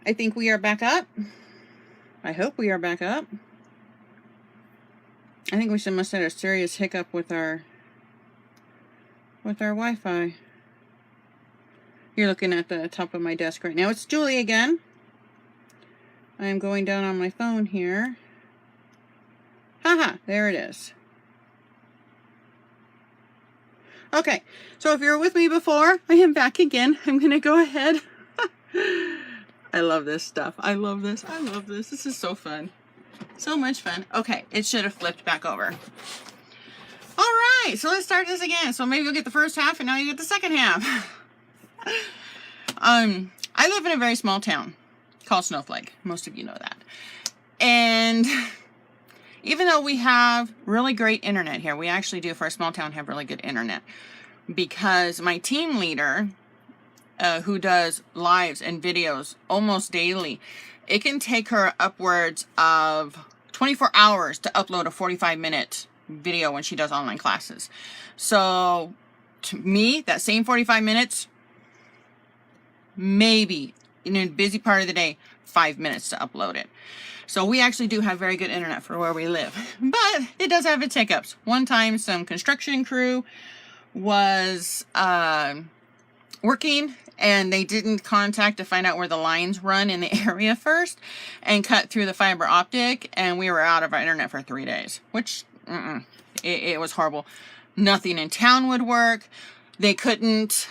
I think we are back up. I hope we are back up. I think we must have had a serious hiccup with our Wi-Fi. You're looking at the top of my desk right now. It's Julie again. I am going down on my phone here. Haha, there it is. Okay, so if you were with me before, I am back again. I'm going to go ahead. I love this stuff. I love this. I love this. This is so fun. So much fun. Okay, it should have flipped back over. All right, so let's start this again. So maybe you'll get the first half and now you get the second half. I live in a very small town called Snowflake. Most of you know that. And even though we have really great internet here, we actually do for a small town have really good internet, because my team leader, who does lives and videos almost daily, it can take her upwards of 24 hours to upload a 45-minute video when she does online classes. So to me, that same 45 minutes, maybe in a busy part of the day, 5 minutes to upload it. So we actually do have very good internet for where we live, but it does have its hiccups. One time some construction crew was working and they didn't contact to find out where the lines run in the area first and cut through the fiber optic, and we were out of our internet for 3 days, which it was horrible. Nothing in town would work. They couldn't,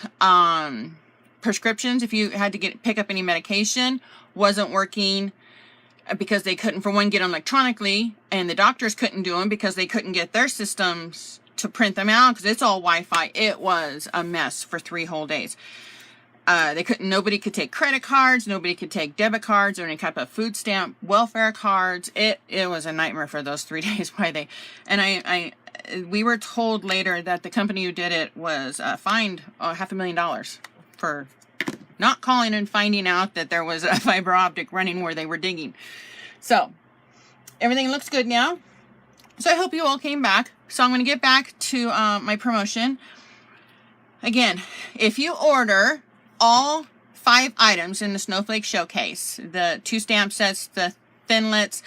prescriptions, if you had to pick up any medication, wasn't working because they couldn't, for one, get them electronically, and the doctors couldn't do them because they couldn't get their systems to print them out because it's all Wi-Fi. It was a mess for 3 whole days. Nobody could take credit cards, nobody could take debit cards or any type of food stamp, welfare cards. It was a nightmare for those 3 days. We were told later that the company who did it was fined $500,000 for not calling and finding out that there was a fiber optic running where they were digging. So everything looks good now. So I hope you all came back. So I'm going to get back to my promotion. Again, if you order all 5 items in the Snowflake showcase, the 2 stamp sets, the thinlets,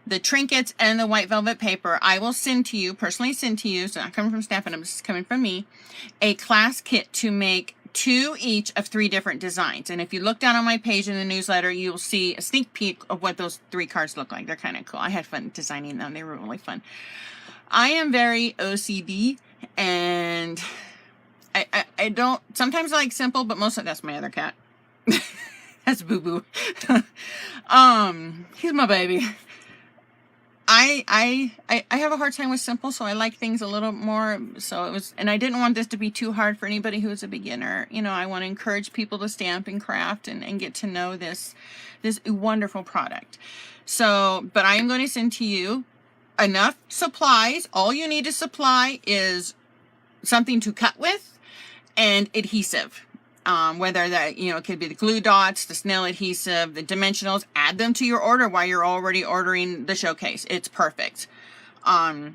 the trinkets, and the white velvet paper, I will personally send to you, so not coming from Stampin' Up, this is coming from me, a class kit to make 2 each of 3 different designs. And if you look down on my page in the newsletter, you'll see a sneak peek of what those 3 cards look like. They're kind of cool. I had fun designing them. They were really fun. I am very OCD, and I don't, sometimes I like simple, but mostly, that's my other cat. That's Boo Boo. He's my baby. I have a hard time with simple, so I like things a little more. So and I didn't want this to be too hard for anybody who's a beginner. You know, I want to encourage people to stamp and craft and get to know this wonderful product. So, but I am going to send to you enough supplies. All you need to supply is something to cut with and adhesive. Whether that, it could be the glue dots, the snail adhesive, the dimensionals. Add them to your order while you're already ordering the showcase. It's perfect. And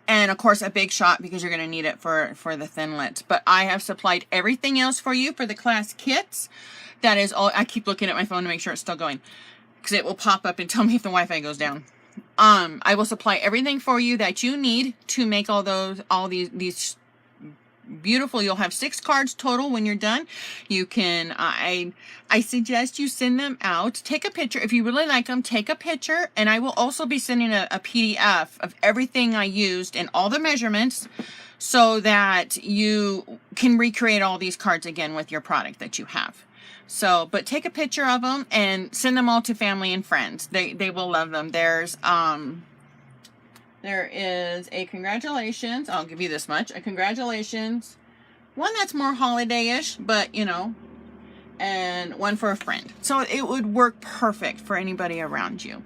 of course a big shot, because you're going to need it for the thinlets. But I have supplied everything else for you for the class kits. That is all. I keep looking at my phone to make sure it's still going, because it will pop up and tell me if the Wi-Fi goes down. I will supply everything for you that you need to make all these beautiful. You'll have 6 cards total when you're done. You can, I suggest you send them out. Take a picture. If you really like them, take a picture. And I will also be sending a PDF of everything I used and all the measurements, so that you can recreate all these cards again with your product that you have. So, but take a picture of them and send them all to family and friends. They will love them. There is a congratulations. I'll give you this much. A congratulations. One that's more holiday-ish, but and one for a friend. So it would work perfect for anybody around you.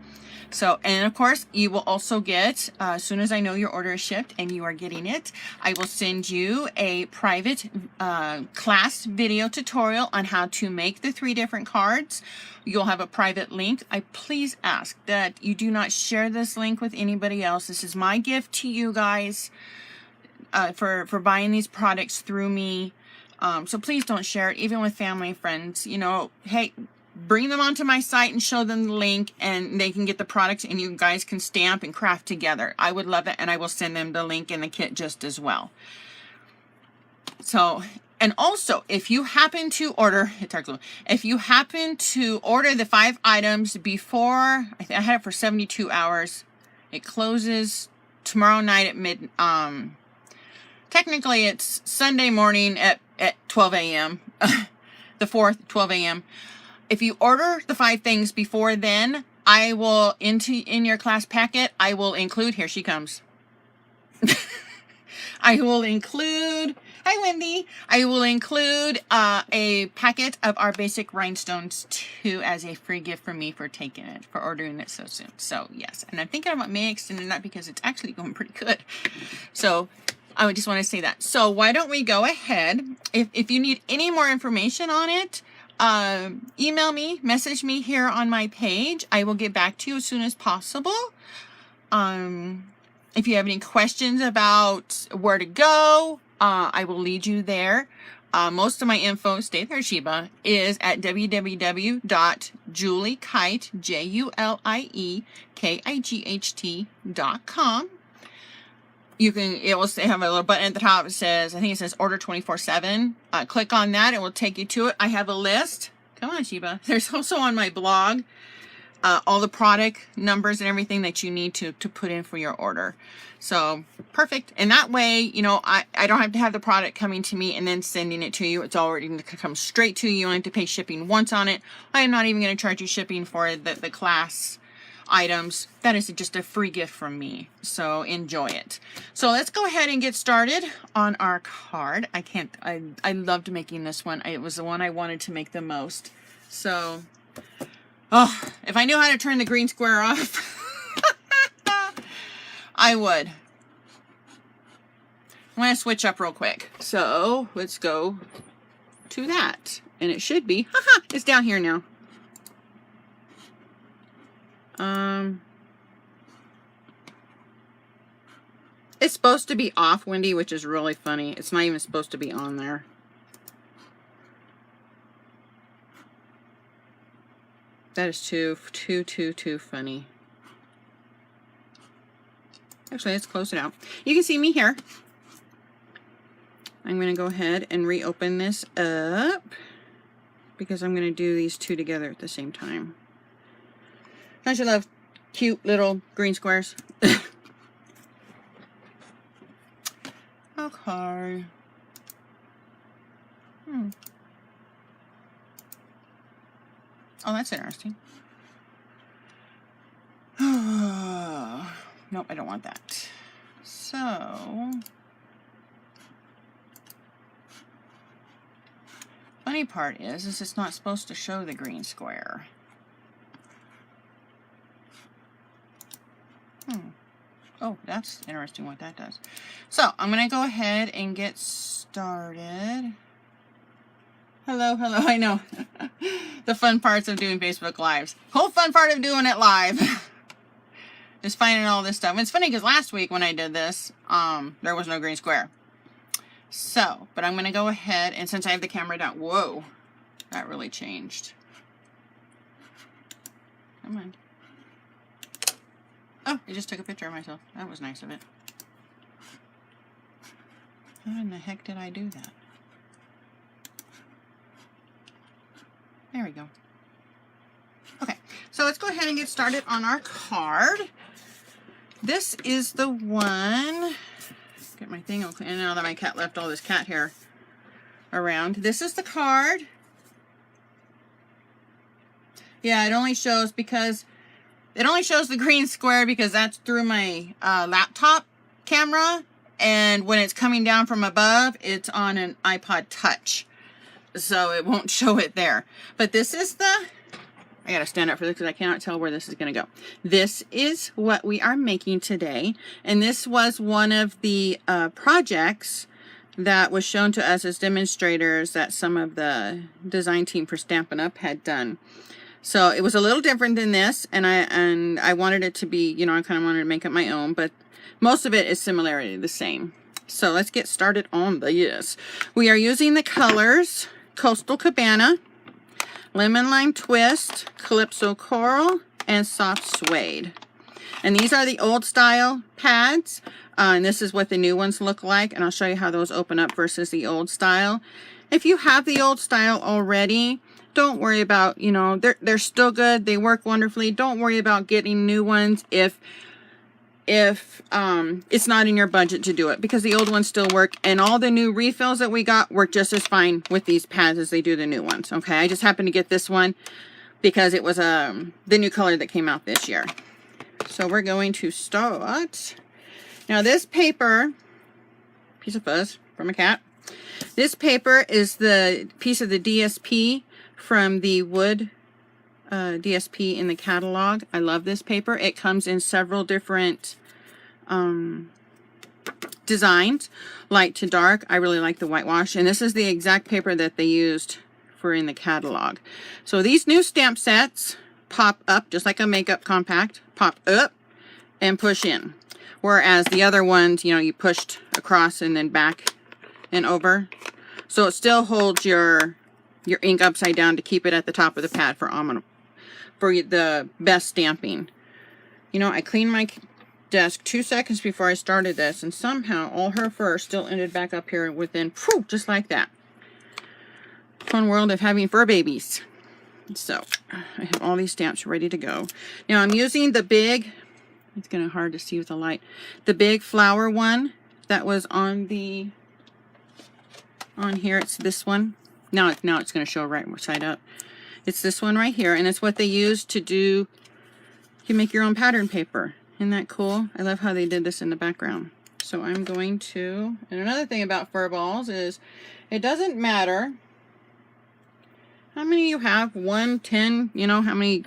So, and of course, you will also get, as soon as I know your order is shipped and you are getting it, I will send you a private class video tutorial on how to make the 3 different cards. You'll have a private link. I please ask that you do not share this link with anybody else. This is my gift to you guys for buying these products through me. So please don't share it, even with family and friends. Hey, bring them onto my site and show them the link, and they can get the products, and you guys can stamp and craft together. I would love it, and I will send them the link and the kit just as well. So, and also, if you happen to order, if you happen to order the 5 items before, I think I had it for 72 hours. It closes tomorrow night at technically it's Sunday morning at 12 a.m. the 4th, 12 a.m. If you order the 5 things before then, I will, in your class packet, I will include, here she comes. I will include, hi Wendy, I will include a packet of our basic rhinestones too, as a free gift from me for taking it, for ordering it so soon. So yes, and I'm thinking about may extending that because it's actually going pretty good. So I would just want to say that. So why don't we go ahead, if you need any more information on it, email me, message me here on my page. I will get back to you as soon as possible. If you have any questions about where to go, I will lead you there. Most of my info, stay there Sheba, is at www.juliekite, JULIEKIGHT.com. You can, it will have a little button at the top. It says, I think it says order 24/7. Click on that. It will take you to it. I have a list. Come on, Sheba. There's also on my blog, all the product numbers and everything that you need to put in for your order. So perfect. And that way, you know, I don't have to have the product coming to me and then sending it to you. It's already going to come straight to you. You only have to pay shipping once on it. I am not even going to charge you shipping for the class items. That is just a free gift from me. So enjoy it. So let's go ahead and get started on our card. I loved making this one. It was the one I wanted to make the most. So, oh, if I knew how to turn the green square off, I would. I'm going to switch up real quick. So let's go to that. And it should be, it's down here now. It's supposed to be off, Wendy, which is really funny. It's not even supposed to be on there. That is too funny. Actually, let's close it out. You can see me here. I'm going to go ahead and reopen this up because I'm going to do these two together at the same time. Don't you love cute little green squares? Okay. Oh, that's interesting. Nope, I don't want that. So, funny part is it's not supposed to show the green square. Oh, that's interesting what that does. So, I'm going to go ahead and get started. Hello, I know. The fun parts of doing Facebook Lives. Whole fun part of doing it live. Just finding all this stuff. And it's funny because last week when I did this, there was no green square. So, but I'm going to go ahead, and since I have the camera down, whoa, that really changed. Come on. Oh, I just took a picture of myself. That was nice of it. How in the heck did I do that? There we go. Okay, so let's go ahead and get started on our card. This is the one. Get my thing open. And now that my cat left all this cat hair around. This is the card. Yeah, it only shows because it only shows the green square because that's through my laptop camera, and when it's coming down from above, it's on an iPod Touch, so it won't show it there. But this is the, I gotta stand up for this because I cannot tell where this is gonna go. This is what we are making today, and this was one of the projects that was shown to us as demonstrators that some of the design team for Stampin' Up! Had done. So it was a little different than this, and I wanted it to be, you know, I kind of wanted to make it my own, but most of it is similarly the same. So let's get started on this. We are using the colors Coastal Cabana, Lemon Lime Twist, Calypso Coral, and Soft Suede. And these are the old style pads. And this is what the new ones look like. And I'll show you how those open up versus the old style. If you have the old style already, don't worry about, you know, they're still good. They work wonderfully. Don't worry about getting new ones if it's not in your budget to do it, because the old ones still work, and all the new refills that we got work just as fine with these pads as they do the new ones. Okay, I just happened to get this one because it was the new color that came out this year. So we're going to start. Now this paper, piece of fuzz from a cat. This paper is the piece of the DSP from the wood DSP in the catalog. I love this paper. It comes in several different designs, light to dark. I really like the whitewash, and this is the exact paper that they used for in the catalog. So these new stamp sets pop up just like a makeup compact, pop up and push in, whereas the other ones, you know, you pushed across and then back and over. So it still holds your ink upside down to keep it at the top of the pad for the best stamping. You know, I cleaned my desk 2 seconds before I started this, and somehow all her fur still ended back up here within, whew, just like that. Fun world of having fur babies. So I have all these stamps ready to go. Now I'm using the big, it's kind of hard to see with the light, the big flower one that was on here. It's this one. Now it's going to show right side up. It's this one right here, and it's what they use to do, you make your own pattern paper. Isn't that cool? I love how they did this in the background. So I'm going to, and another thing about fur balls is it doesn't matter how many you have, 1, 10, you know, how many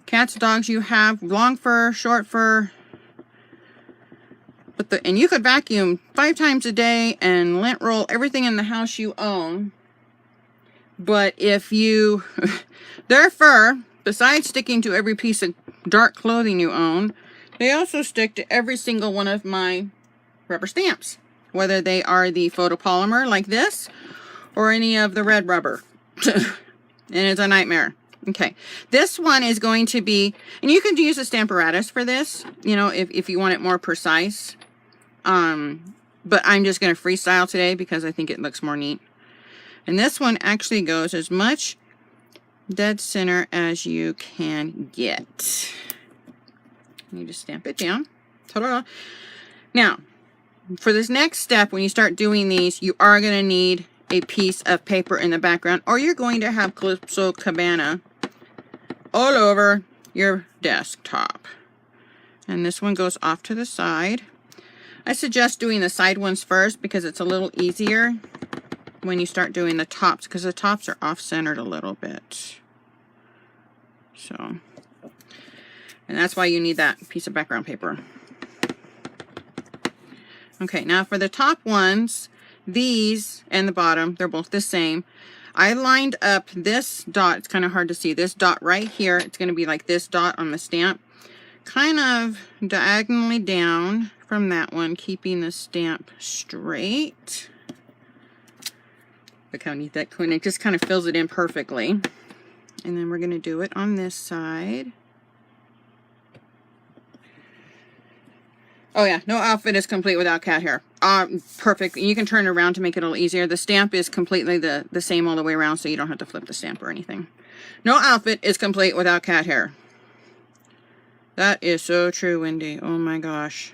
cats, dogs you have, long fur, short fur. But and you could vacuum 5 times a day and lint roll everything in the house you own. But if you, their fur, besides sticking to every piece of dark clothing you own, they also stick to every single one of my rubber stamps, whether they are the photopolymer like this or any of the red rubber. And it's a nightmare. Okay, this one is going to be, and you can use a Stamparatus for this, you know, if you want it more precise. But I'm just going to freestyle today because I think it looks more neat. And this one actually goes as much dead center as you can get. You just stamp it down. Ta-da! Now, for this next step, when you start doing these, you are going to need a piece of paper in the background, or you're going to have Calypso Cabana all over your desktop. And this one goes off to the side. I suggest doing the side ones first because it's a little easier when you start doing the tops, because the tops are off-centered a little bit. So, and that's why you need that piece of background paper. Okay, now for the top ones, these and the bottom, they're both the same. I lined up this dot, it's kind of hard to see, this dot right here, it's going to be like this dot on the stamp, kind of diagonally down from that one, keeping the stamp straight. Look how neat that coin, it just kind of fills it in perfectly. And then we're going to do it on this side. Oh yeah, no outfit is complete without cat hair. Perfect. You can turn it around to make it a little easier. The stamp is completely the same all the way around, so you don't have to flip the stamp or anything. No outfit is complete without cat hair. That is so true, Wendy. Oh my gosh.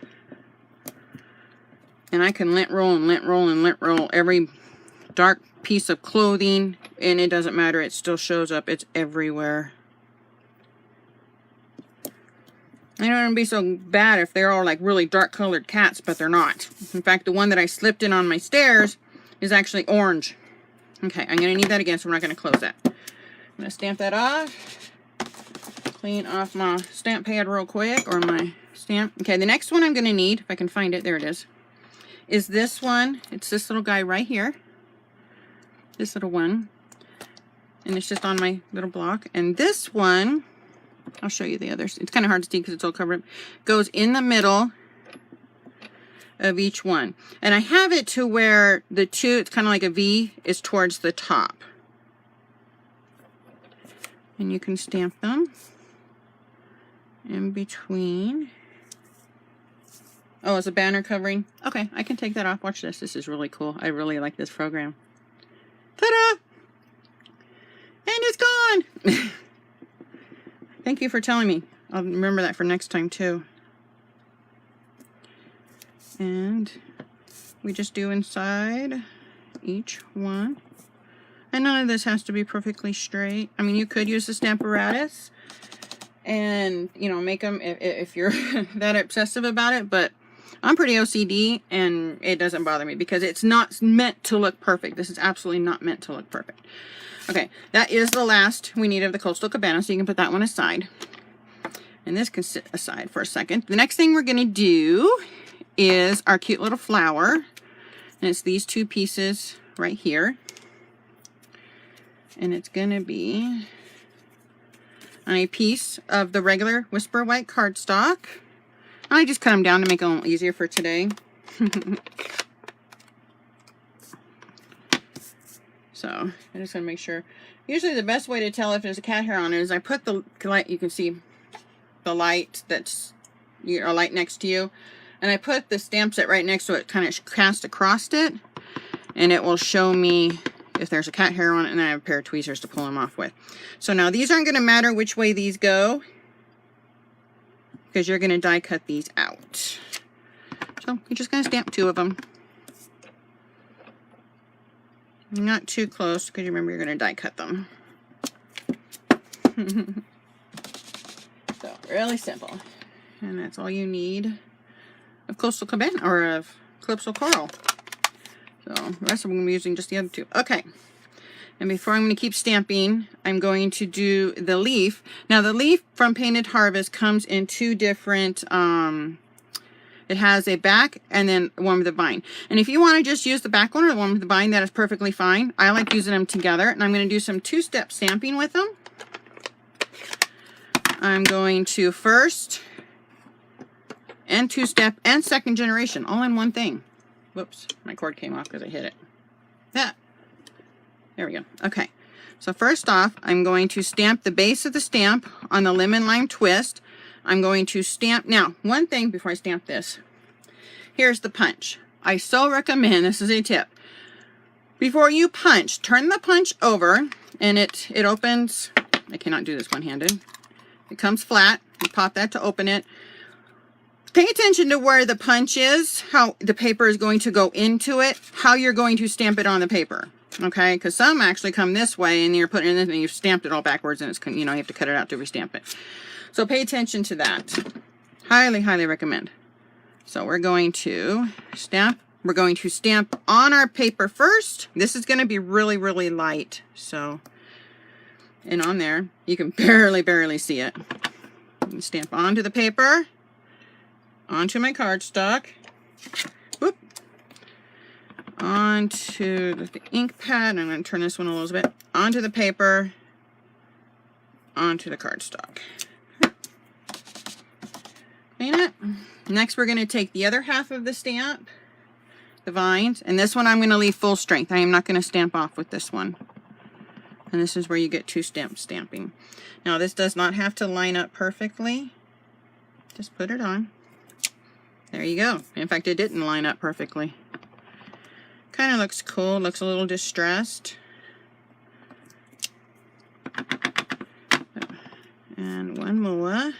And I can lint roll and lint roll and lint roll every dark piece of clothing, and it doesn't matter. It still shows up. It's everywhere. I don't want to be so bad if they're all like really dark colored cats, but they're not. In fact, the one that I slipped in on my stairs is actually orange. Okay, I'm going to need that again, so we're not going to close that. I'm going to stamp that off. Clean off my stamp pad real quick, or my stamp. Okay, the next one I'm going to need, if I can find it, there it is this one. It's this little guy right here. This little one. And it's just on my little block. And this one, I'll show you the others. It's kind of hard to see because it's all covered up. Goes in the middle of each one. And I have it to where the two, it's kind of like a V, is towards the top. And you can stamp them in between. Oh, it's a banner covering. Okay, I can take that off. Watch this. This is really cool. I really like this program. Ta-da! And it's gone! Thank you for telling me. I'll remember that for next time too. And we just do inside each one. And none of this has to be perfectly straight. I mean, you could use the Stamparatus and, you know, make them if you're that obsessive about it, but I'm pretty OCD and it doesn't bother me because it's not meant to look perfect. This is absolutely not meant to look perfect. Okay, that is the last we need of the Coastal Cabana, so you can put that one aside. And this can sit aside for a second. The next thing we're going to do is our cute little flower. And it's these two pieces right here. And it's going to be on a piece of the regular Whisper White cardstock. I just cut them down to make it a little easier for today. So I just want to make sure. Usually the best way to tell if there's a cat hair on it is I put the light, you can see the light that's a light next to you, and I put the stamp set right next to it, kind of cast across it, and it will show me if there's a cat hair on it, and I have a pair of tweezers to pull them off with. So now these aren't going to matter which way these go because you're going to die cut these out. So you're just going to stamp two of them. Not too close because you remember you're going to die cut them. So really simple. And that's all you need of Coastal Cabana or of Calypso Coral. So the rest of them I'm going to be using just the other two. Okay. And before I'm going to keep stamping, I'm going to do the leaf. Now the leaf from Painted Harvest comes in two different it has a back and then one with a vine. And if you want to just use the back one or the one with the vine, that is perfectly fine. I like using them together. And I'm going to do some two-step stamping with them. I'm going to first and two-step and second generation all in one thing. Whoops, my cord came off because I hit it. That. There we go. Okay. So first off, I'm going to stamp the base of the stamp on the lemon lime twist. I'm going to stamp. Now, one thing before I stamp this. Here's the punch. I so recommend, this is a tip. Before you punch, turn the punch over and it opens. I cannot do this one-handed. It comes flat. You pop that to open it. Pay attention to where the punch is, how the paper is going to go into it, how you're going to stamp it on the paper. Okay, because some actually come this way and you're putting it in and you've stamped it all backwards and it's, you know, you have to cut it out to restamp it. So pay attention to that. Highly, highly recommend. So we're going to stamp. We're going to stamp on our paper first. This is going to be really, really light. So, and on there, you can barely see it. Stamp onto the paper, onto my cardstock, whoop, onto the ink pad. I'm going to turn this one a little bit, onto the paper, onto the cardstock. Clean it. Next, we're going to take the other half of the stamp, the vines, and this one I'm going to leave full strength. I am not going to stamp off with this one. And this is where you get two-step stamping. Now, this does not have to line up perfectly. Just put it on. There you go. In fact, it didn't line up perfectly. Kind of looks cool. Looks a little distressed. And one more.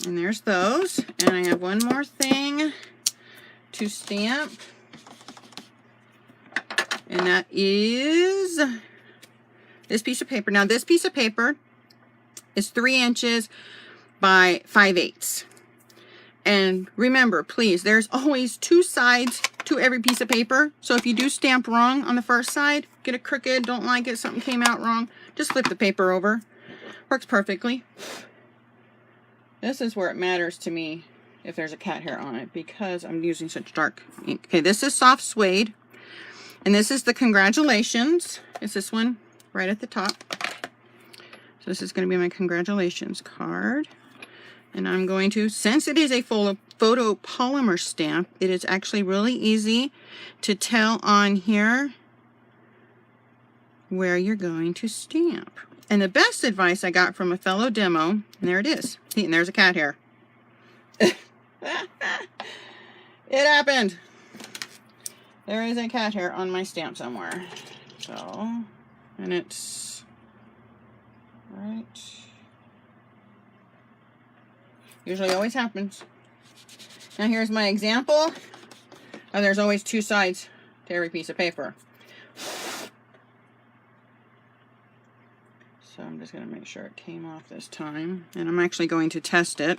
And there's those. And I have one more thing to stamp. And that is this piece of paper. Now this piece of paper is 3 inches by 5/8. And remember, please, there's always 2 sides to every piece of paper. So if you do stamp wrong on the first side, get it crooked, don't like it, something came out wrong, just flip the paper over. Works perfectly. This is where it matters to me if there's a cat hair on it because I'm using such dark ink. Okay, this is soft suede. And this is the congratulations. It's this one right at the top. So this is going to be my congratulations card. And I'm going to, since it is a photopolymer stamp, it is actually really easy to tell on here where you're going to stamp. And the best advice I got from a fellow demo, and there it is. See, and there's a cat hair. It happened. There is a cat hair on my stamp somewhere. So, and it's right. Usually always happens. Now here's my example. Oh, there's always two sides to every piece of paper. So I'm just going to make sure it came off this time. And I'm actually going to test it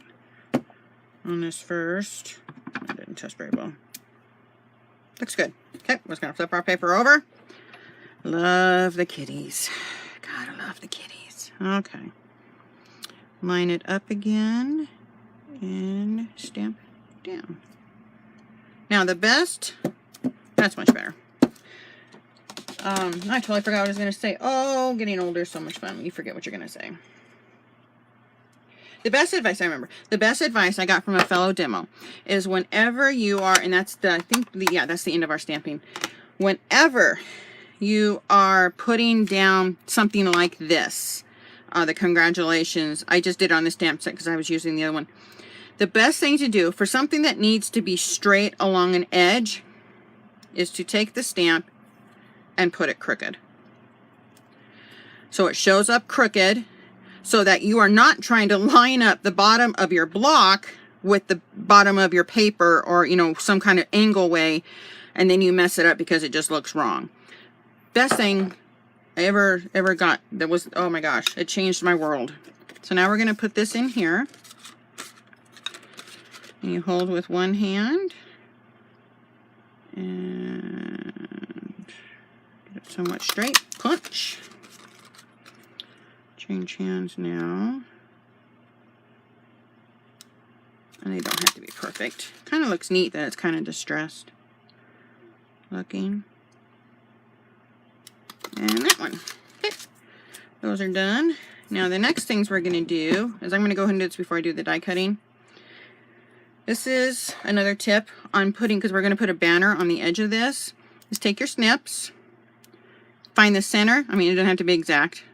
on this first. I didn't test very well. Looks good. Okay, we're just going to flip our paper over. Love the kitties. Gotta love the kitties. Okay. Line it up again and stamp down. Now the best, that's much better. I totally forgot what I was going to say. Oh, getting older is so much fun. You forget what you're going to say. The best advice I remember, the best advice I got from a fellow demo is whenever you are, and that's the, I think, yeah, that's the end of our stamping. Whenever you are putting down something like this, the congratulations, I just did it on the stamp set because I was using the other one. The best thing to do for something that needs to be straight along an edge is to take the stamp and put it crooked. So it shows up crooked so that you are not trying to line up the bottom of your block with the bottom of your paper or, you know, some kind of angle way, and then you mess it up because it just looks wrong. Best thing I ever got that was, oh my gosh, it changed my world. So now we're going to put this in here. And you hold with one hand and get it somewhat straight. Punch. Change hands now. And they don't have to be perfect. Kind of looks neat that it's kind of distressed looking. And that one. Okay. Those are done. Now the next things we're going to do is I'm going to go ahead and do this before I do the die cutting. This is another tip on putting, because we're going to put a banner on the edge of this, is take your snips, find the center. I mean, it doesn't have to be exact.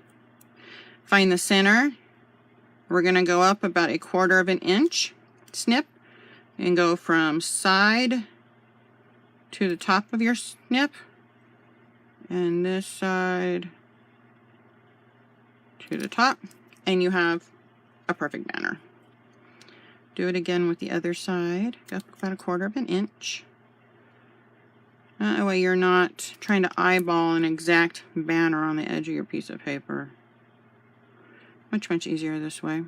Find the center. We're going to go up about 1/4 of an inch, snip, and go from side to the top of your snip, and this side to the top, and you have a perfect banner. Do it again with the other side, up about 1/4 of an inch. That way you're not trying to eyeball an exact banner on the edge of your piece of paper. Much easier this way.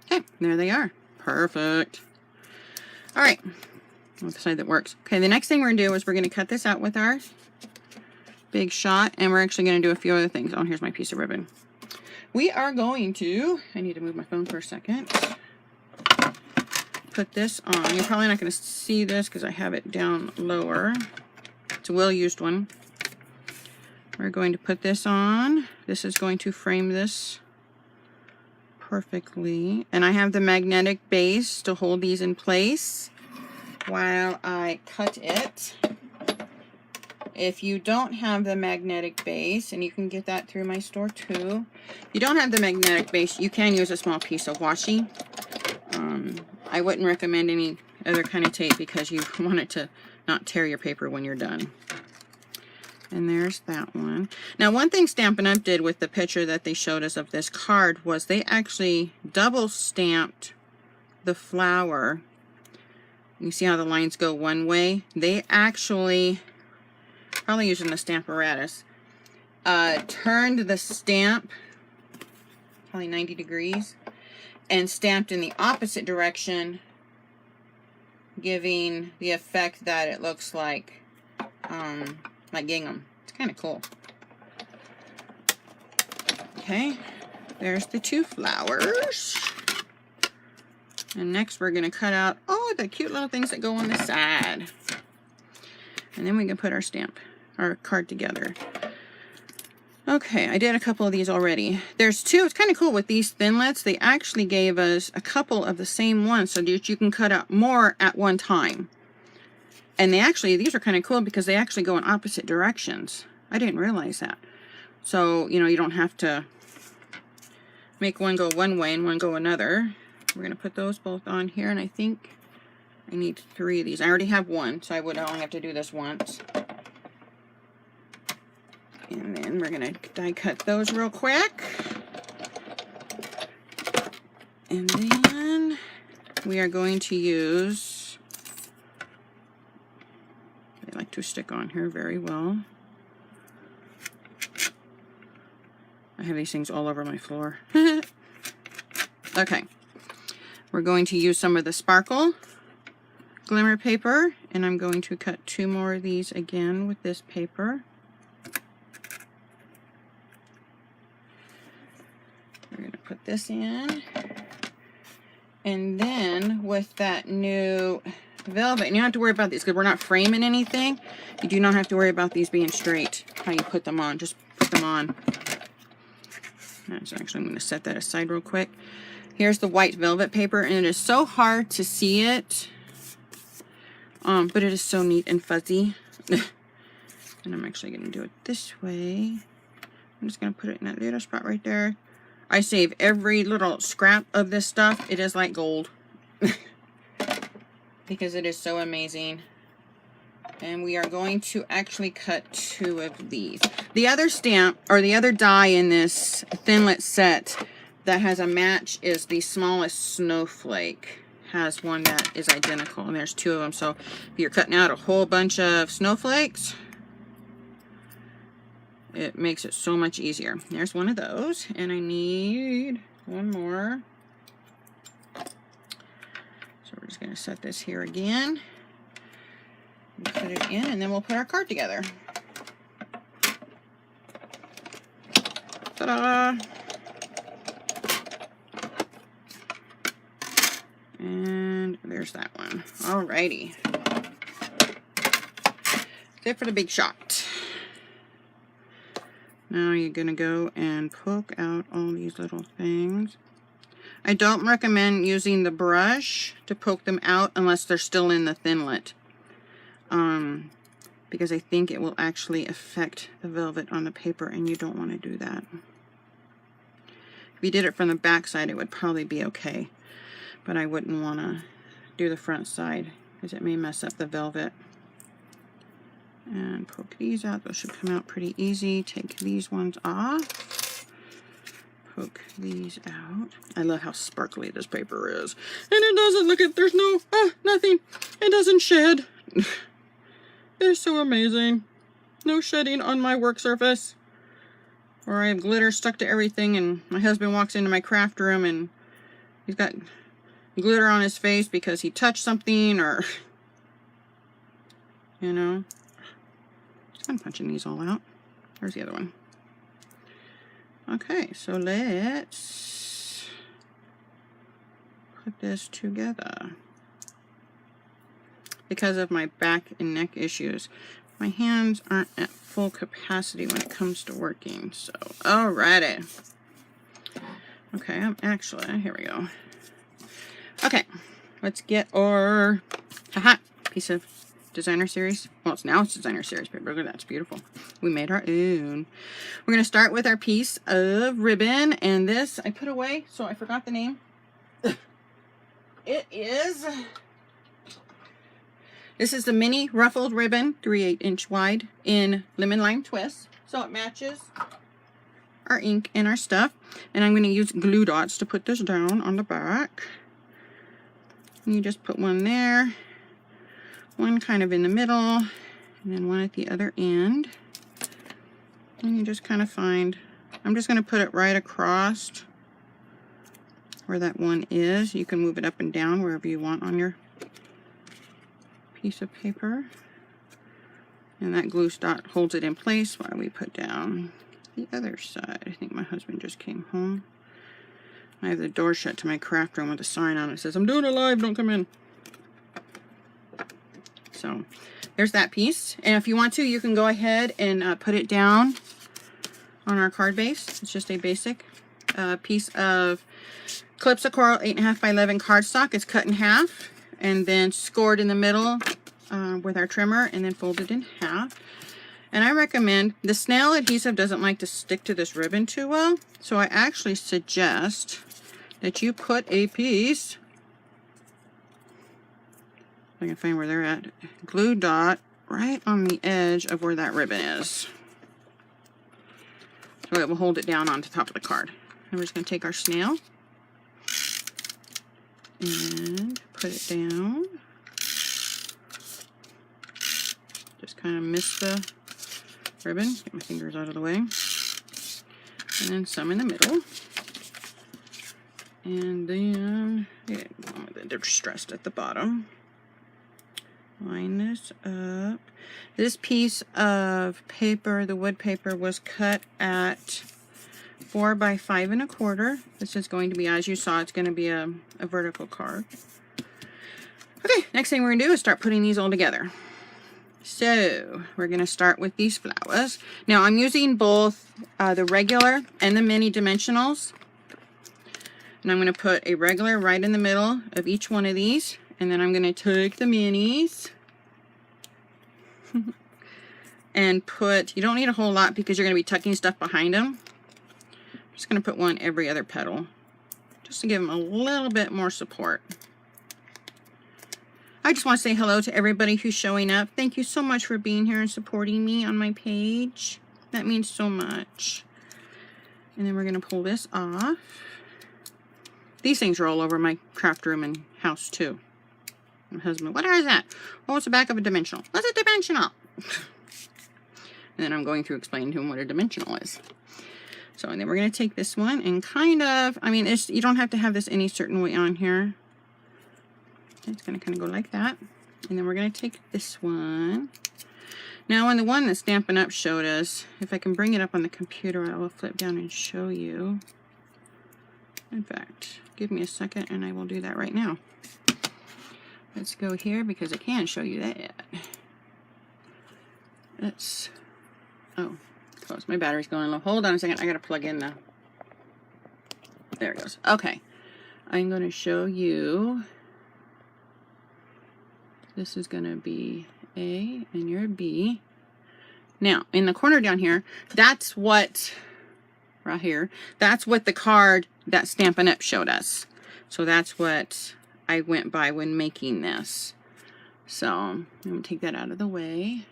Okay, there they are. Perfect. All right, with the side that works. Okay, the next thing we're gonna do is we're gonna cut this out with our big shot, and we're actually gonna do a few other things. Oh, here's my piece of ribbon. We are going to, I need to move my phone for a second, put this on. You're probably not going to see this because I have it down lower. It's a well-used one. We're going to put this on. This is going to frame this perfectly. And I have the magnetic base to hold these in place while I cut it. If you don't have the magnetic base, and you can get that through my store too, if you don't have the magnetic base, you can use a small piece of washi. I wouldn't recommend any other kind of tape because you want it to not tear your paper when you're done. And there's that one. Now, one thing Stampin' Up! Did with the picture that they showed us of this card was they actually double stamped the flower. You see how the lines go one way? They actually, probably using the Stamparatus, turned the stamp probably 90 degrees and stamped in the opposite direction, giving the effect that it looks like gingham. It's kind of cool. Okay, there's the two flowers. And next we're going to cut out all the cute little things that go on the side. And then we can put our stamp, our card together. Okay, I did a couple of these already. There's two. It's kind of cool with these Thinlits. They actually gave us a couple of the same ones so that you can cut out more at one time. And they actually, these are kind of cool because they actually go in opposite directions. I didn't realize that. So, you know, you don't have to make one go one way and one go another. We're going to put those both on here, and I think I need 3 of these. I already have one, so I would only have to do this once. And then we're going to die cut those real quick. And then we are going to use, they like to stick on here very well. I have these things all over my floor. Okay. We're going to use some of the sparkle glimmer paper, and I'm going to cut 2 more of these again with this paper. We're going to put this in. And then with that new velvet, and you don't have to worry about these because we're not framing anything. You do not have to worry about these being straight, how you put them on. Just put them on. So actually, I'm going to set that aside real quick. Here's the white velvet paper, and it is so hard to see it, but it is so neat and fuzzy. And I'm actually going to do it this way. I'm just going to put it in that little spot right there. I save every little scrap of this stuff. It is like gold. Because it is so amazing. And we are going to actually cut 2 of these. The other stamp, or the other die in this Thinlet set that has a match is the smallest Snowflake. Has one that is identical, and there's 2 of them. So if you're cutting out a whole bunch of snowflakes, it makes it so much easier. There's one of those, and I need 1 more. So we're just going to set this here again. Put it in, and then we'll put our card together. Ta-da! And there's that one. Alrighty. That's it for the big shot. Now you're going to go and poke out all these little things. I don't recommend using the brush to poke them out unless they're still in the Thinlet. Because I think it will actually affect the velvet on the paper, and you don't want to do that. If you did it from the back side, it would probably be okay. But I wouldn't want to do the front side because it may mess up the velvet. And poke these out. Those should come out pretty easy. Take these ones off. Poke these out. I love how sparkly this paper is. And it doesn't, look at, there's no, nothing. It doesn't shed. It's so amazing. No shedding on my work surface. Or I have glitter stuck to everything, and my husband walks into my craft room and he's got glitter on his face because he touched something, or, you know. I'm punching these all out. There's the other one. Okay, so let's put this together. Because of my back and neck issues, my hands aren't at full capacity when it comes to working. So, alrighty. Okay, I'm actually, here we go. Okay, let's get our piece of designer series. Well, it's designer series paper. Look at that, it's beautiful. We made our own. We're going to start with our piece of ribbon, and this I put away, so I forgot the name. This is the mini ruffled ribbon, 3/8 inch wide, in lemon lime twist. So it matches our ink and our stuff. And I'm going to use glue dots to put this down on the back. And you just put one there, one kind of in the middle, and then one at the other end. And you just kind of find, I'm just going to put it right across where that one is. You can move it up and down wherever you want on your piece of paper, and that glue dot holds it in place while we put down the other side. I think my husband just came home. I have the door shut to my craft room with a sign on it that says, "I'm doing it live, don't come in." So there's that piece, and if you want to, you can go ahead and put it down on our card base. It's just a basic piece of Calypso Coral 8.5 by 11 cardstock. It's cut in half and then scored in the middle with our trimmer and then fold it in half. And I recommend, the snail adhesive doesn't like to stick to this ribbon too well, so I actually suggest that you put a piece, if I can find where they're at, glue dot right on the edge of where that ribbon is. So it will hold it down on the top of the card. And we're just going to take our snail and put it down. Just kind of miss the ribbon. Get my fingers out of the way. And then some in the middle. And then, yeah, they're stressed at the bottom. Line this up. This piece of paper, the wood paper, was cut at 4 by 5 1/4. This is going to be, as you saw, it's going to be a vertical card. Okay, next thing we're going to do is start putting these all together. So we're going to start with these flowers. Now I'm using both the regular and the mini dimensionals. And I'm going to put a regular right in the middle of each one of these. And then I'm going to take the minis and put, you don't need a whole lot because you're going to be tucking stuff behind them. I'm just going to put one every other petal just to give them a little bit more support. I just want to say hello to everybody who's showing up. Thank you so much for being here and supporting me on my page. That means so much. And then we're going to pull this off. These things are all over my craft room and house too. My husband, what is that? Oh, it's the back of a dimensional. What's a dimensional? And then I'm going through explaining to him what a dimensional is. So, and then we're going to take this one and kind of, I mean, you don't have to have this any certain way on here. It's going to kind of go like that. And then we're going to take this one. Now, on the one that Stampin' Up! Showed us, if I can bring it up on the computer, I will flip down and show you. In fact, give me a second and I will do that right now. Let's go here because I can't show you that yet. Let's, oh, close. My battery's going low. Hold on a second. I got to plug in the, there it goes. Okay. I'm going to show you. This is going to be A and you're B. Now, in the corner down here, that's what, right here, that's what the card that Stampin' Up! Showed us. So that's what I went by when making this. So, I'm going to take that out of the way.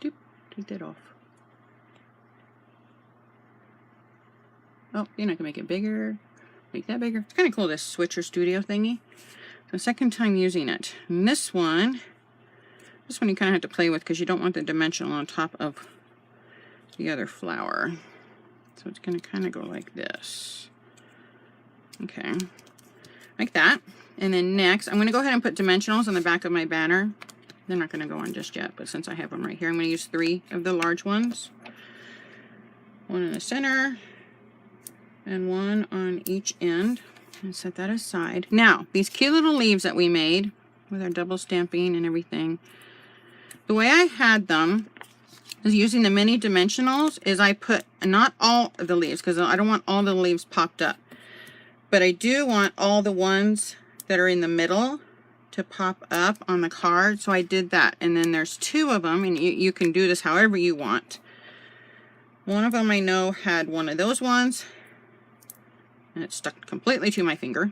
Doop, take that off. Oh, you know, I can make it bigger, make that bigger. It's kind of cool, this Switcher Studio thingy. The second time using it. And this one you kind of have to play with because you don't want the dimensional on top of the other flower. So it's going to kind of go like this. Okay. Like that. And then next, I'm going to go ahead and put dimensionals on the back of my banner. They're not going to go on just yet, but since I have them right here, I'm going to use 3 of the large ones. One in the center and one on each end. And set that aside. Now, these cute little leaves that we made with our double stamping and everything, the way I had them is using the mini dimensionals is I put not all of the leaves because I don't want all the leaves popped up, but I do want all the ones that are in the middle to pop up on the card. So I did that, and then there's 2 of them, and you can do this however you want. One of them I know had one of those ones. And it stuck completely to my finger.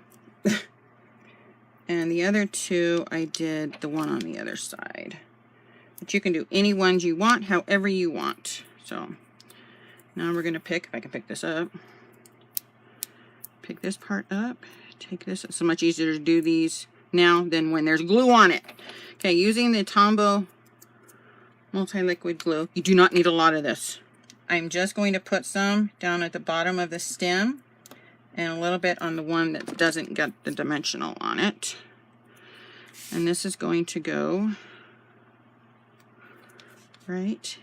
And the other 2, I did the one on the other side. But you can do any ones you want, however you want. So, now we're going to pick, if I can pick this up. Pick this part up. Take this. It's so much easier to do these now than when there's glue on it. Okay, using the Tombow multi-liquid glue. You do not need a lot of this. I'm just going to put some down at the bottom of the stem. And a little bit on the one that doesn't get the dimensional on it. And this is going to go right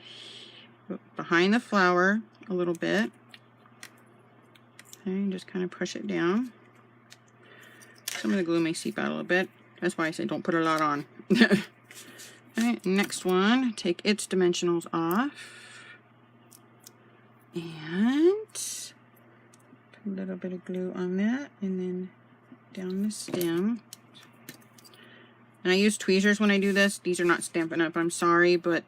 behind the flower a little bit. Okay, and just kind of push it down. Some of the glue may seep out a little bit. That's why I say don't put a lot on. Okay, next one, take its dimensionals off. And a little bit of glue on that, and then down the stem. And I use tweezers when I do this. These are not Stampin' Up, I'm sorry, but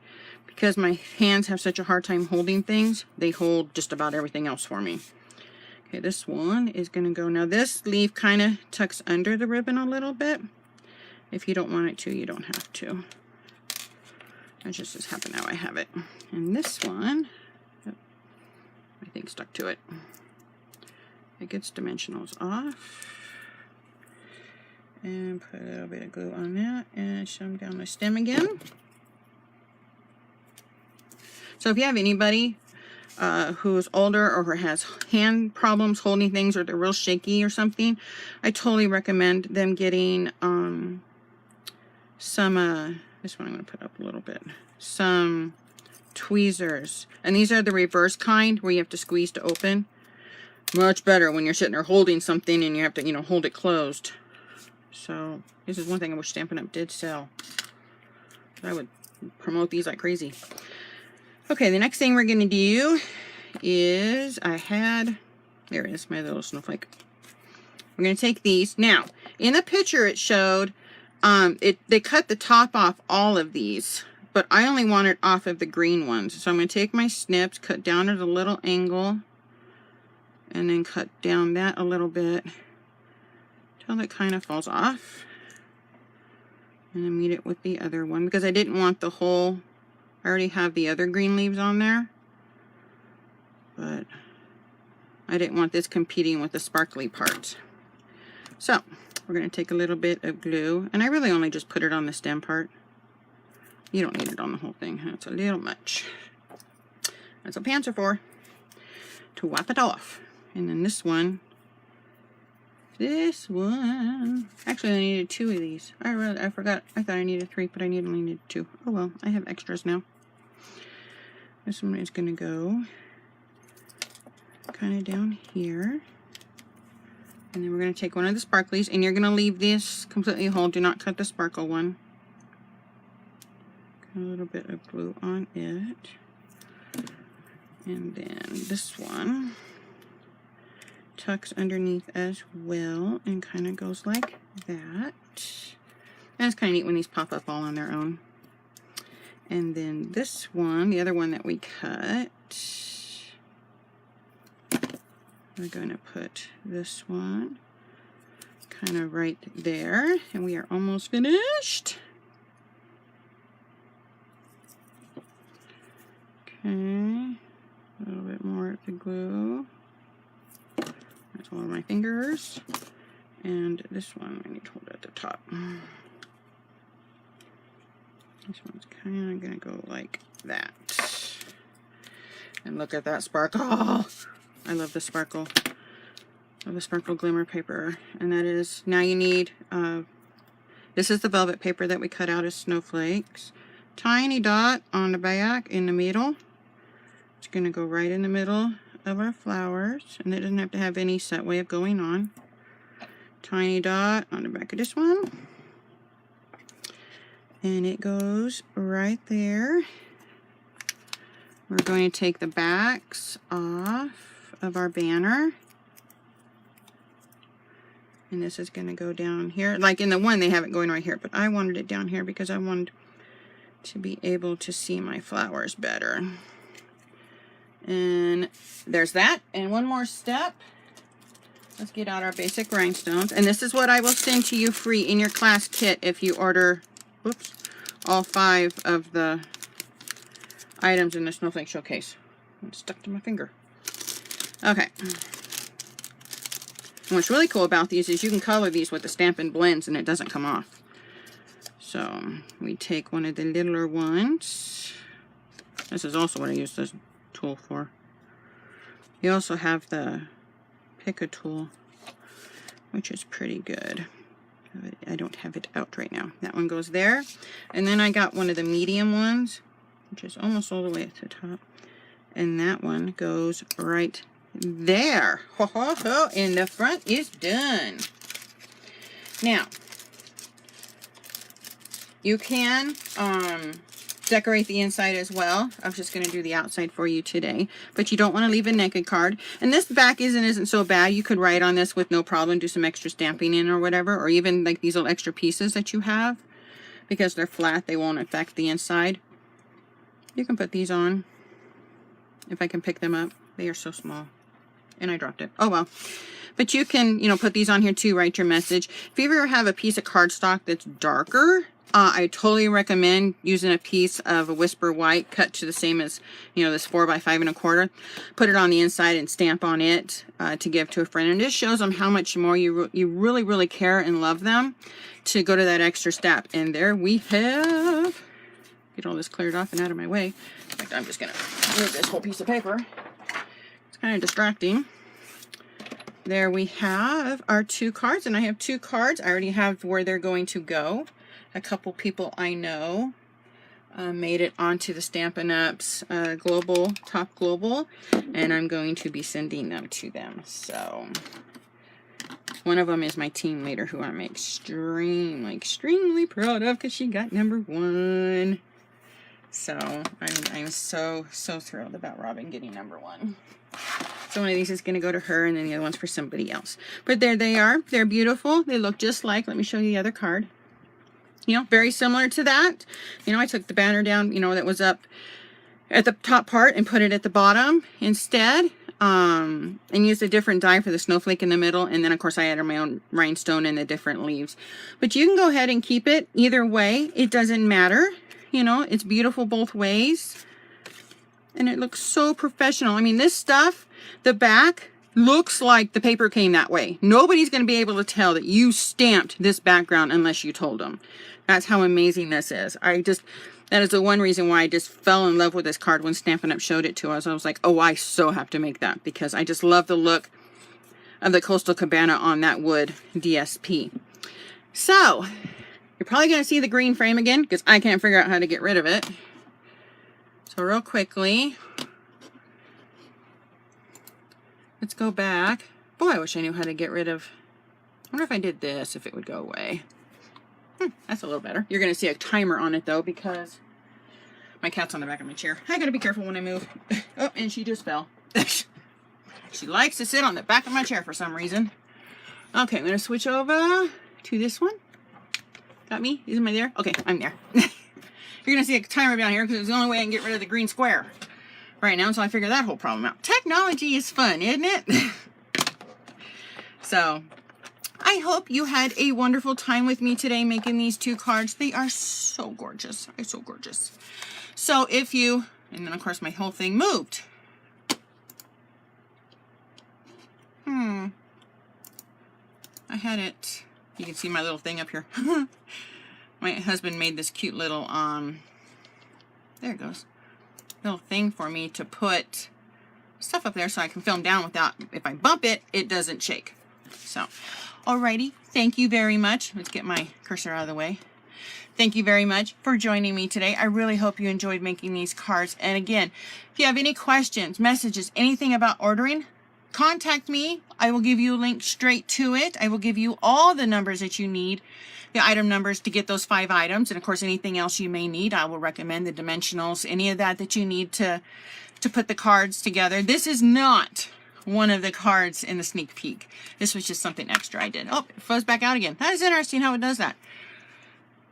because my hands have such a hard time holding things, they hold just about everything else for me. Okay, this one is going to go. Now this sleeve kind of tucks under the ribbon a little bit. If you don't want it to, you don't have to. That just happened how I have it. And this one, I think stuck to it. It gets dimensionals off. And put a little bit of glue on that and shove down the stem again. So if you have anybody who's older or who has hand problems holding things, or they're real shaky or something, I totally recommend them getting some, this one I'm going to put up a little bit, some tweezers. And these are the reverse kind where you have to squeeze to open. Much better when you're sitting there holding something and you have to, you know, hold it closed. So this is one thing I wish Stampin' Up did sell. I would promote these like crazy. Okay, the next thing we're going to do is, there it is, my little snowflake. We're going to take these. Now, in the picture it showed, they cut the top off all of these, but I only want it off of the green ones. So I'm going to take my snips, cut down at a little angle, and then cut down that a little bit until it kind of falls off. And then meet it with the other one, because I didn't want the whole, I already have the other green leaves on there, but I didn't want this competing with the sparkly parts. So we're going to take a little bit of glue, and I really only just put it on the stem part. You don't need it on the whole thing. That's a little much. That's what pants are for, to wipe it off. And then this one, actually I needed 2 of these. I forgot. I thought I needed 3, but I only needed 2. Oh well, I have extras now. This one is going to go kind of down here. And then we're going to take one of the sparklies, and you're going to leave this completely whole. Do not cut the sparkle one. Got a little bit of glue on it. And then this one tucks underneath as well and kind of goes like that. And it's kind of neat when these pop up all on their own. And then this one, the other one that we cut, we're going to put this one kind of right there, and we are almost finished. Okay, a little bit more of the glue. That's all of my fingers. And this one I need to hold at the top. This one's kind of going to go like that. And look at that sparkle. I love the sparkle. I love the sparkle glimmer paper. And that is, now you need, this is the velvet paper that we cut out as snowflakes. Tiny dot on the back in the middle. It's going to go right in the middle of our flowers. And it doesn't have to have any set way of going on. Tiny dot on the back of this one. And it goes right there. We're going to take the backs off of our banner. And this is going to go down here. Like in the one, they have it going right here. But I wanted it down here because I wanted to be able to see my flowers better. And there's that. And one more step. Let's get out our basic rhinestones. And this is what I will send to you free in your class kit if you order, whoops, all 5 of the items in the Snowflake Showcase. It's stuck to my finger. Okay. And what's really cool about these is you can color these with the Stampin' Blends and it doesn't come off. So we take one of the littler ones. This is also what I use this tool for. You also have the Pick a tool, which is pretty good. I don't have it out right now. That one goes there. And then I got one of the medium ones, which is almost all the way at the top. And that one goes right there. Ho, ho, ho. And the front is done. Now, you can decorate the inside as well. I was just going to do the outside for you today. But you don't want to leave a naked card. And this back isn't so bad. You could write on this with no problem. Do some extra stamping in or whatever. Or even like these little extra pieces that you have. because they're flat, they won't affect the inside. You can put these on if I can pick them up. They are so small. And I dropped it. Oh well. But you can, you know, put these on here too, write your message. If you ever have a piece of cardstock that's darker, I totally recommend using a piece of a Whisper White cut to the same as, you know, this 4 by 5 1/4. Put it on the inside and stamp on it to give to a friend. And this shows them how much more you really, really care and love them to go to that extra step. And there we have, get all this cleared off and out of my way. In fact, I'm just going to move this whole piece of paper. It's kind of distracting. There we have our 2 cards, and I have 2 cards. I already have where they're going to go. A couple people I know made it onto the Stampin' Up's Global, Top Global, and I'm going to be sending them to them. So one of them is my team leader, who I'm extremely proud of because she got #1. So I'm so thrilled about Robin getting #1. So one of these is going to go to her, and then the other one's for somebody else. But there they are. They're beautiful. They look just like, let me show you the other card. You know, very similar to that. You know, I took the banner down, you know, that was up at the top part and put it at the bottom instead. And used a different die for the snowflake in the middle. And then, of course, I added my own rhinestone and the different leaves. But you can go ahead and keep it either way. It doesn't matter. You know, it's beautiful both ways. And it looks so professional. I mean, this stuff, the back looks like the paper came that way. Nobody's going to be able to tell that you stamped this background unless you told them. That's how amazing this is. That is the one reason why I just fell in love with this card when Stampin' Up showed it to us. I was like, oh, I so have to make that because I just love the look of the Coastal Cabana on that wood DSP. So, you're probably going to see the green frame again because I can't figure out how to get rid of it. So real quickly, let's go back. Boy, I wish I knew how to get rid of, I wonder if I did this, if it would go away. That's a little better. You're going to see a timer on it though because my cat's on the back of my chair. I got to be careful when I move. Oh, and she just fell. She likes to sit on the back of my chair for some reason. Okay, I'm going to switch over to this one. Got me? Am I there? Okay, I'm there. You're going to see a timer down here because it's the only way I can get rid of the green square right now until I figure that whole problem out. Technology is fun, isn't it? So, I hope you had a wonderful time with me today making these 2 cards. They are so gorgeous. They're so gorgeous. So, if you, and then of course my whole thing moved. I had it, you can see my little thing up here. My husband made this cute little, there it goes, little thing for me to put stuff up there so I can film down without, if I bump it, it doesn't shake. So, alrighty, thank you very much. Let's get my cursor out of the way. Thank you very much for joining me today. I really hope you enjoyed making these cards. And again, if you have any questions, messages, anything about ordering, contact me. I will give you a link straight to it. I will give you all the numbers that you need, the item numbers to get those 5 items. And of course, anything else you may need, I will recommend the dimensionals, any of that you need to put the cards together. This is not one of the cards in the sneak peek. This was just something extra I did. Oh, it froze back out again. That is interesting how it does that.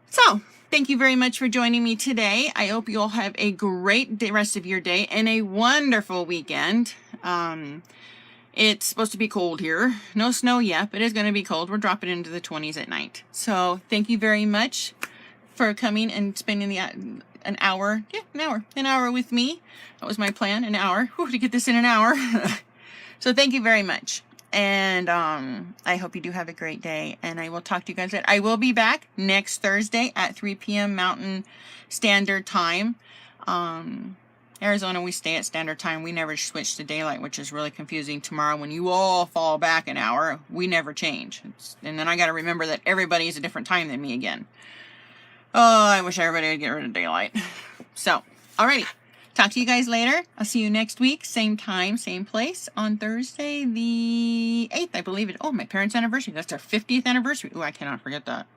So, thank you very much for joining me today. I hope you all have a great rest of your day and a wonderful weekend. It's supposed to be cold here. No snow yet, but it's going to be cold. We're dropping into the 20s at night. So, thank you very much for coming and spending an hour with me. That was my plan, an hour. Whew, to get this in an hour. So, thank you very much. And I hope you do have a great day. And I will talk to you guys later. I will be back next Thursday at 3 p.m. Mountain Standard Time. Arizona, we stay at Standard Time. We never switch to daylight, which is really confusing. Tomorrow, when you all fall back an hour, we never change. And then I got to remember that everybody is a different time than me again. Oh, I wish everybody would get rid of daylight. So, alrighty. Talk to you guys later. I'll see you next week. Same time, same place on Thursday the 8th, I believe it. Oh, my parents' anniversary. That's our 50th anniversary. Oh, I cannot forget that.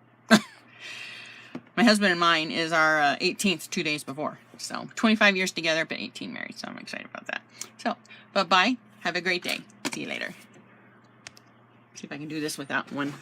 My husband and mine is our 18th 2 days before. So 25 years together, but 18 married. So I'm excited about that. So, bye-bye. Have a great day. See you later. See if I can do this without one